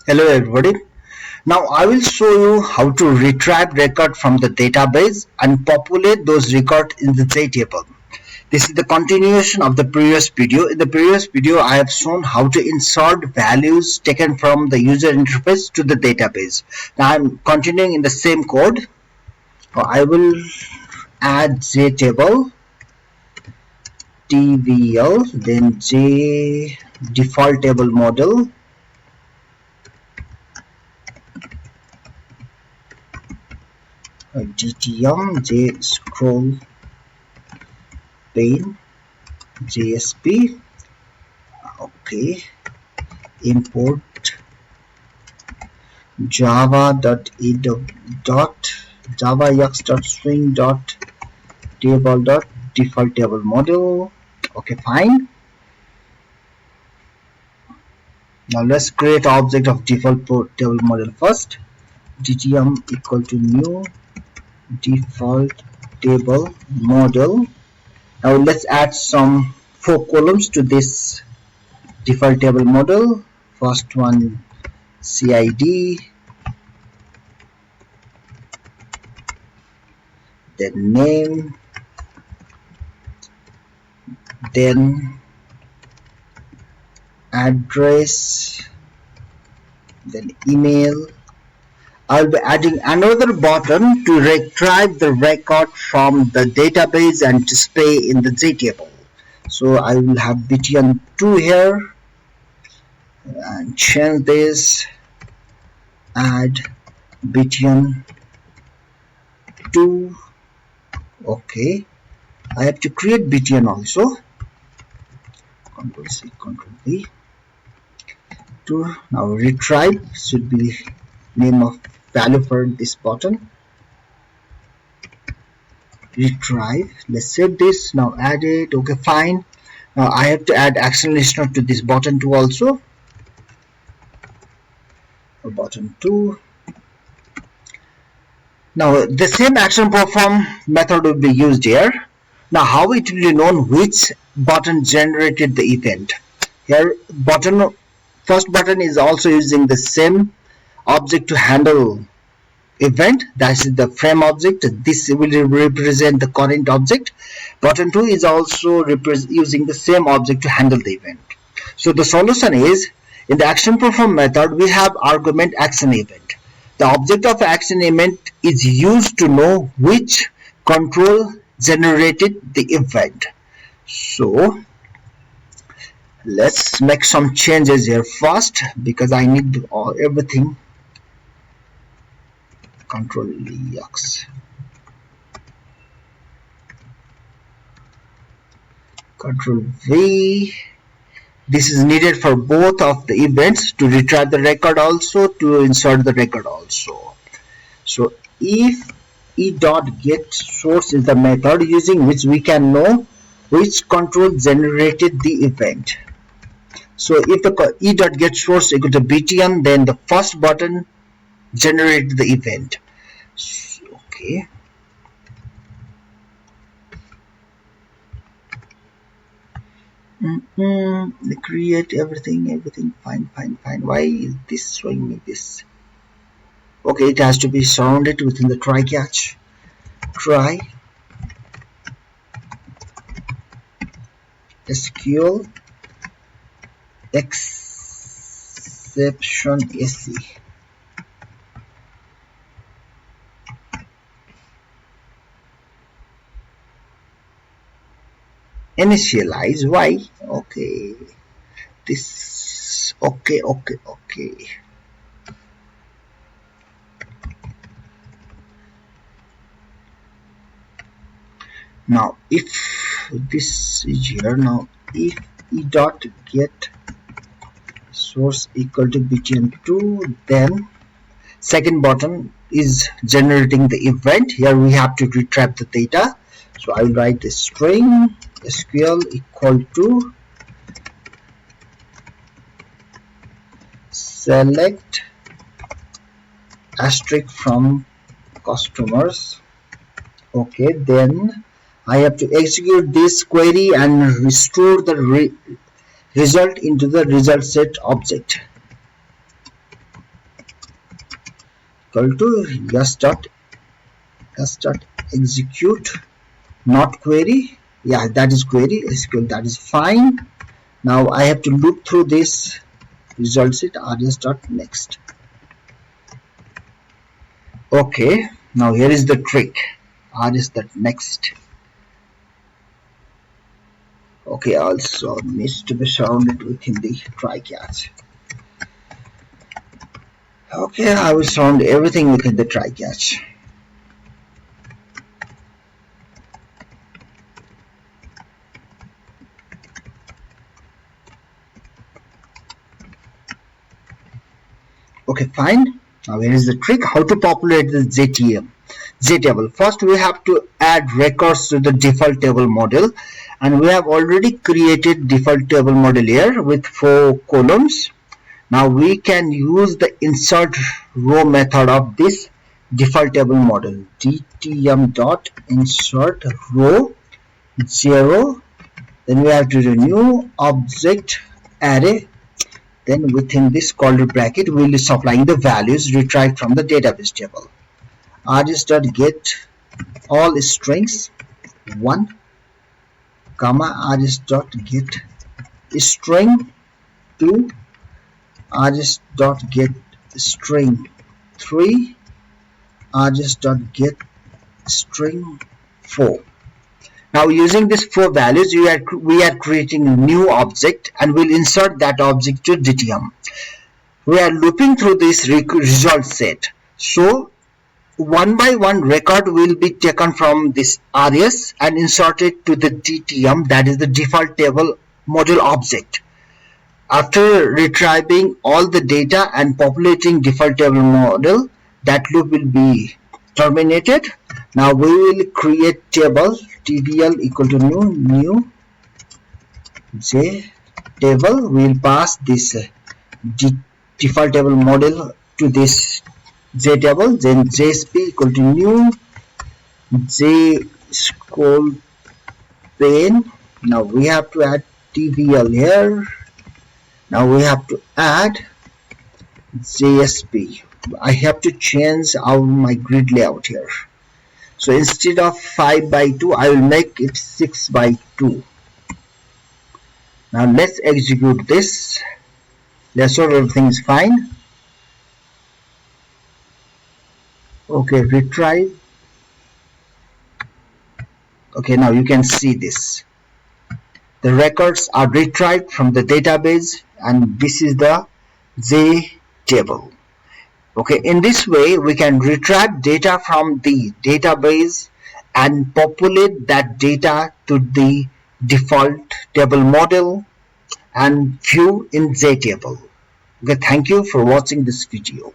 Hello everybody. Now I will show you how to retrieve record from the database and populate those records in the JTable. This is the continuation of the previous video. In the previous video I have shown how to insert values taken from the user interface to the database. Now I am continuing in the same code. I will add JTable TVL, then JDefaultTableModel, GTM, JScrollPane, JSP. Okay, import javax.swing.table.DefaultTableModel. Okay, fine. Now let's create an object of default table model first. GTM equal to new default table model. Now let's add some 4 columns to this default table model. First one CID, then name, then address, then email. I'll be adding another button to retrieve the record from the database and display in the JTable. So I will have button 2 here and change this, add button 2. Okay, I have to create button also. Control C, Control V. To now retrieve should be name of value for this button. Retrieve. Let's save this. Now add it. Okay, fine. Now I have to add ActionListener to this button 2 also. Button 2. Now the same action perform method will be used here. Now how it will be known which button generated the event? Here first button is also using the same object to handle event, that is the frame object. This will represent the current object. Button 2 is also using the same object to handle the event. So the solution is, in the action perform method we have argument action event. The object of action event is used to know which control generated the event. So let's make some changes here first, because I need everything. Control X, Control V. This is needed for both of the events, to retrieve the record also, to insert the record also. So if e.getSource is the method using which we can know which control generated the event. So if the e.getSource equal to button, then the first button generated the event. Okay. Create everything fine. Why is this showing me this? Okay, it has to be surrounded within the try catch. Try SQL exception SE. Initialize. Why? Okay, this. Okay. Now if this is here, now if e.getSource equal to button 2, then second button is generating the event. Here we have to retrieve the data. So I will write the string SQL equal to select asterisk from customers. Okay, then I have to execute this query and restore the result into the result set object. equal to yes.execute not query. Yeah, that is query SQL, that is fine. Now I have to loop through this result set rs.next. Okay, now here is the trick, rs.next. Okay, also needs to be surrounded within the try catch. Okay, I will surround everything within the try catch. Okay, fine. Now here is the trick, how to populate the JTable. First we have to add records to the default table model, and we have already created default table model here with 4 columns. Now we can use the insert row method of this default table model, dtm.insert row 0. Then we have to do new object array. Then within this curly bracket we will be supplying the values retrieved from the database table. rs.get all strings 1, comma rs.get string 2, rs.get string 3, rs.get string 4. Now using these 4 values we are creating a new object and we'll insert that object to DTM. We are looping through this result set. So one by one record will be taken from this rs and inserted to the DTM, that is the default table model object. After retrieving all the data and populating default table model, that loop will be terminated. Now we will create table tbl equal to new JTable. We will pass this default table model to this JTable. Then JSP equal to new JScrollPane. Now we have to add tbl here. Now we have to add JSP. I have to change my grid layout here. So instead of 5 by 2, I will make it 6 by 2. Now let's execute this. Let's hope everything is fine. Okay, retry. Okay, now you can see this. The records are retrieved from the database, and this is the JTable. Okay, in this way we can retrieve data from the database and populate that data to the default table model and view in JTable. Okay, thank you for watching this video.